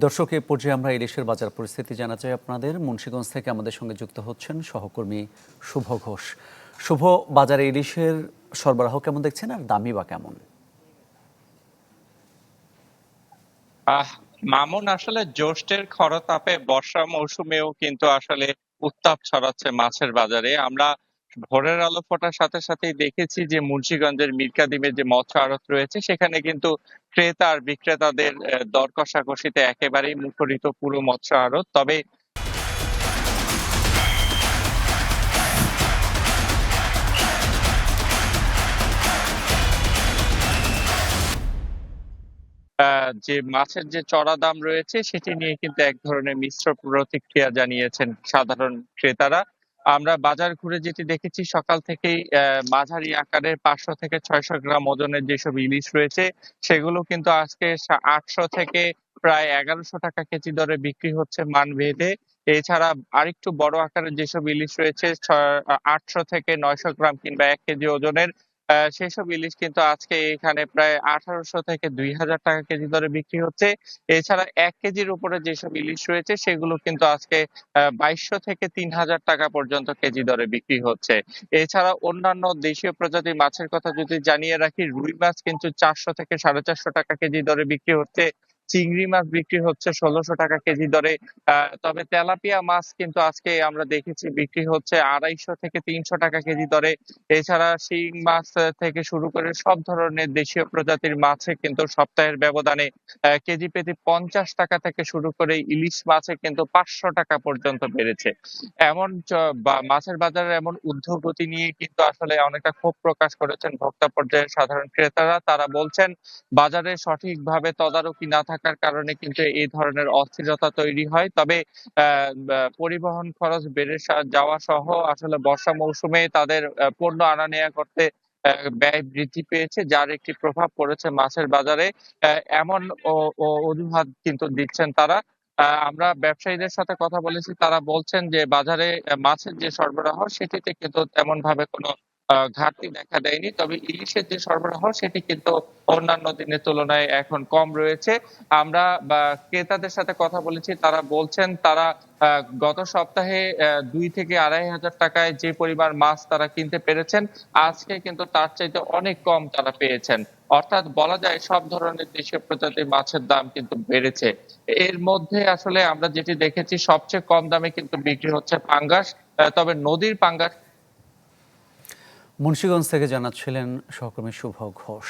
দর্শক, এ পর্যায়ে আমরা ইলিশের বাজার পরিস্থিতি জানা চাই আপনাদের। মুন্সিগঞ্জ থেকে আমাদের সঙ্গে যুক্ত হচ্ছেন সহকর্মী শুভ ঘোষ। শুভ, বাজারে ইলিশের সরবরাহ কেমন দেখছেন আর দামই বা কেমন? মামুন, আসলে জ্যৈষ্ঠের খরতাপে বর্ষা মৌসুমেও কিন্তু আসলে উত্তাপ ছড়াচ্ছে মাছের বাজারে। আমরা ভোরের আলো ফোটার সাথে সাথেই দেখেছি যে মুন্সিগঞ্জের মীরকাদিমের যে মৎস্য আড়ত রয়েছে সেখানে কিন্তু ক্রেতা আর বিক্রেতাদের দর কষাকষিতে একেবারেই মুখরিত পুরো মৎস্য আড়ত। তবে যে মাছের যে চড়া দাম রয়েছে সেটি নিয়ে কিন্তু এক ধরনের মিশ্র প্রতিক্রিয়া জানিয়েছেন সাধারণ ক্রেতারা। আমরা বাজার ঘুরে যেটি দেখেছি, সকাল থেকেই মাঝারি আকারের 500 থেকে 600 গ্রাম ওজনের যেসব ইলিশ রয়েছে সেগুলো কিন্তু আজকে 800 থেকে প্রায় 1100 টাকা কেজি দরে বিক্রি হচ্ছে মান ভেদে। এছাড়া আরেকটু বড় আকারের যেসব ইলিশ রয়েছে 800 থেকে 900 গ্রাম কিংবা 1 কেজি ওজনের সেসব ইলিশ কিন্তু আজকে এখানে প্রায় 1800 থেকে 2000 টাকা কেজি দরে বিক্রি হচ্ছে। এছাড়া 1 কেজির উপরে যেসব ইলিশ রয়েছে সেগুলো কিন্তু আজকে 2200 থেকে 3000 টাকা পর্যন্ত কেজি দরে বিক্রি হচ্ছে। এছাড়া অন্যান্য দেশীয় প্রজাতির মাছের কথা যদি জানিয়ে রাখি, রুই মাছ কিন্তু 400 থেকে 450 টাকা কেজি দরে বিক্রি হচ্ছে। চিংড়ি মাছ বিক্রি হচ্ছে 1600 টাকা কেজি দরে। তবে তেলাপিয়া মাছ কিন্তু আজকে আমরা দেখেছি বিক্রি হচ্ছে 250 থেকে 300 টাকা কেজি দরে। এছাড়া শিং মাছ থেকে শুরু করে সব ধরনের দেশীয় প্রজাতির মাছে কিন্তু সপ্তাহের ব্যবধানে কেজি প্রতি 50 টাকা থেকে শুরু করে ইলিশ মাছে কিন্তু 500 টাকা পর্যন্ত বেড়েছে। এমন মাছের বাজারের এমন ঊর্ধ্বগতি নিয়ে কিন্তু আসলে অনেকটা ক্ষোভ প্রকাশ করেছেন ভোক্তা পর্যায়ের সাধারণ ক্রেতারা। তারা বলছেন বাজারে সঠিকভাবে তদারকি না থাকার কারণে কিন্তু এই ধরনের অস্থিরতা তৈরি হয়। তবে পরিবহন খরচ বেড়ে যাওয়া সহ আসলে বর্ষা মৌসুমে তাদের পণ্য আনা নেয়া করতে ব্যয় বৃদ্ধি পেয়েছে, যার একটি প্রভাব পড়েছে মাছের বাজারে। এমন অজুহাত কিন্তু দিচ্ছেন তারা। আমরা ব্যবসায়ীদের সাথে কথা বলেছি, তারা বলছেন যে বাজারে মাছের যে সরবরাহ সেটিতে কিন্তু তেমন ভাবে কোনো ঘাটতি দেখা দেয়নি। তবে ইলিশের যে সরবরাহ সেটি কিন্তু অন্যান্য দিনের তুলনায় এখন কম রয়েছে। আমরা ক্রেতাদের সাথে কথা বলেছি, তারা বলছেন তারা গত সপ্তাহে 2 থেকে 2500 টাকায় যে পরিমাণ মাছ তারা কিনতে পেরেছেন, আজকে কিন্তু তার চাইতে অনেক কম তারা পেয়েছেন। অর্থাৎ বলা যায় সব ধরনের দেশীয় প্রজাতির মাছের দাম কিন্তু বেড়েছে। এর মধ্যে আসলে আমরা যেটি দেখেছি, সবচেয়ে কম দামে কিন্তু বিক্রি হচ্ছে পাঙ্গাস। তবে নদীর পাঙ্গাস মুন্সিগঞ্জ থেকে জানাচ্ছিলেন সহকর্মী শুভ ঘোষ।